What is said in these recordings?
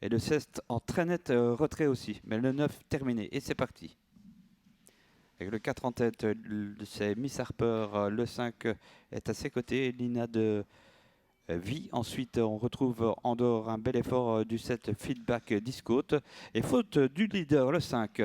Et le 16 en très net retrait aussi. Mais le 9 terminé. Et c'est parti. Avec le 4 en tête, c'est Miss Harper. Le 5 est à ses côtés. Lina de Vie. Ensuite, on retrouve en dehors un bel effort du 7 Feedback Discote. Et faute du leader, le 5.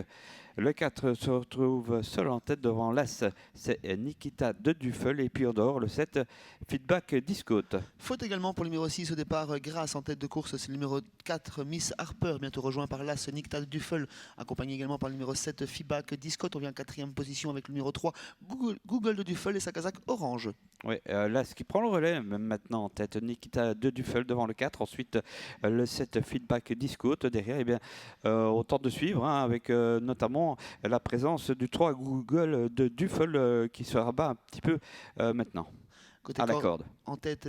Le 4 se retrouve seul en tête devant l'As, c'est Nikita de Duffel. Et puis en dehors, le 7 Feedback Discote. Faute également pour le numéro 6 au départ, grâce en tête de course, c'est le numéro 4 Miss Harper, bientôt rejoint par l'As Nikita de Duffel, accompagné également par le numéro 7 Feedback Discote. On vient en quatrième position avec le numéro 3 Google de Duffel et sa casaque orange. Oui, là, ce qui prend le relais même maintenant en tête, Nikita de Duffel devant le 4. Ensuite, le 7 Feedback Discote. Derrière, eh bien, on tente de suivre avec notamment la présence du 3 Google de Duffel qui se rabat un petit peu maintenant Côté à la corde, corde. en tête,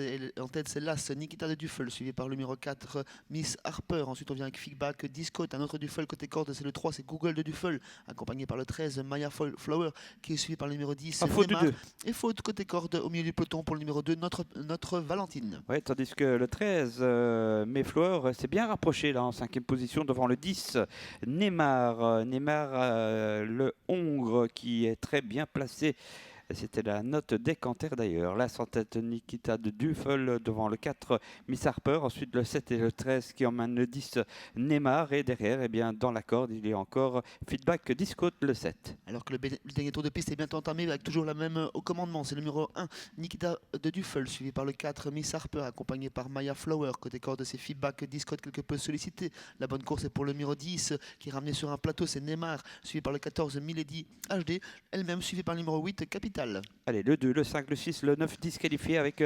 c'est l'As Nikita de Duffel, suivi par le numéro 4 Miss Harper. Ensuite, on vient avec Feedback Discote. Un autre Duffel côté corde, c'est le 3, c'est Google de Duffel, accompagné par le 13 Maya Flower, qui est suivi par le numéro 10 À faute du Neymar. 2. Et faute côté corde au milieu du peloton pour le numéro 2, notre Valentine. Ouais, tandis que le 13, Mayflower, s'est bien rapproché là en cinquième position devant le 10, Neymar. Neymar, le Hongre, qui est très bien placé. C'était la note décantaire d'ailleurs. Là, sans tête, Nikita de Duffel devant le 4, Miss Harper. Ensuite, le 7 et le 13 qui emmènent le 10, Neymar. Et derrière, eh bien, dans la corde, il y a encore Feedback Discote, le 7. Alors que le dernier tour de piste est bientôt entamé avec toujours la même au commandement. C'est le numéro 1, Nikita de Duffel, suivi par le 4, Miss Harper, accompagné par Maya Flower. Côté corde, c'est Feedback Discote quelque peu sollicité. La bonne course est pour le numéro 10, qui est ramené sur un plateau, c'est Neymar, suivi par le 14, Milady HD, elle-même suivie par le numéro 8, Capital. Allez, le 2, le 5, le 6, le 9 disqualifié avec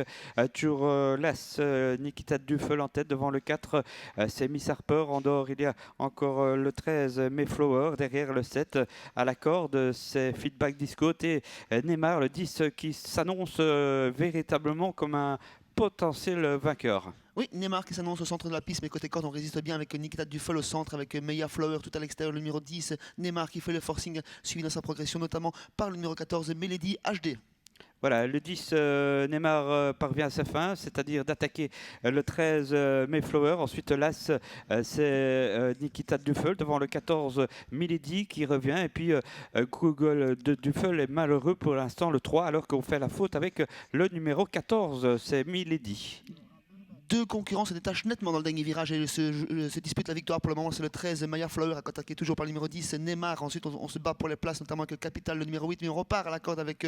toujours l'As Nikita Duffel en tête devant le 4, c'est Miss Harper. En dehors, il y a encore le 13, Mayflower. Derrière le 7, à la corde, c'est Feedback Discote et Neymar, le 10, qui s'annonce véritablement comme un potentiel vainqueur. Oui, Neymar qui s'annonce au centre de la piste, mais côté corde, on résiste bien avec Nikita Duffel au centre, avec Maya Flower tout à l'extérieur, le numéro 10. Neymar qui fait le forcing, suivi dans sa progression, notamment par le numéro 14, Melody HD. Voilà, le 10, Neymar parvient à sa fin, c'est-à-dire d'attaquer le 13, Mayflower. Ensuite, l'As, c'est Nikita Duffel devant le 14, Milady qui revient. Et puis, Google de Duffel est malheureux pour l'instant, le 3, alors qu'on fait la faute avec le numéro 14, c'est Milady. Deux concurrents se détachent nettement dans le dernier virage et se disputent la victoire. Pour le moment, c'est le 13, Maya Flower, attaqué toujours par le numéro 10, Neymar. Ensuite, on se bat pour les places, notamment avec le Capital, le numéro 8. Mais on repart à la corde avec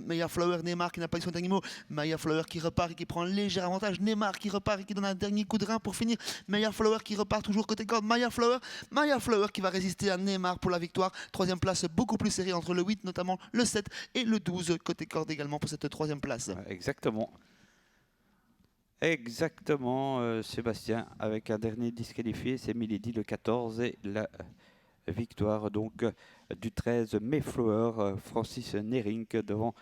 Maya Flower, Neymar qui n'a pas eu son dernier mot. Maya Flower qui repart et qui prend un léger avantage. Neymar qui repart et qui donne un dernier coup de rein pour finir. Maya Flower qui repart toujours côté corde. Maya Flower qui va résister à Neymar pour la victoire. Troisième place beaucoup plus serrée entre le 8, notamment le 7 et le 12 côté corde également pour cette troisième place. Exactement. Exactement, Sébastien, avec un dernier disqualifié, c'est Milady le 14 et la victoire donc du 13 Mayflower, Francis Nering devant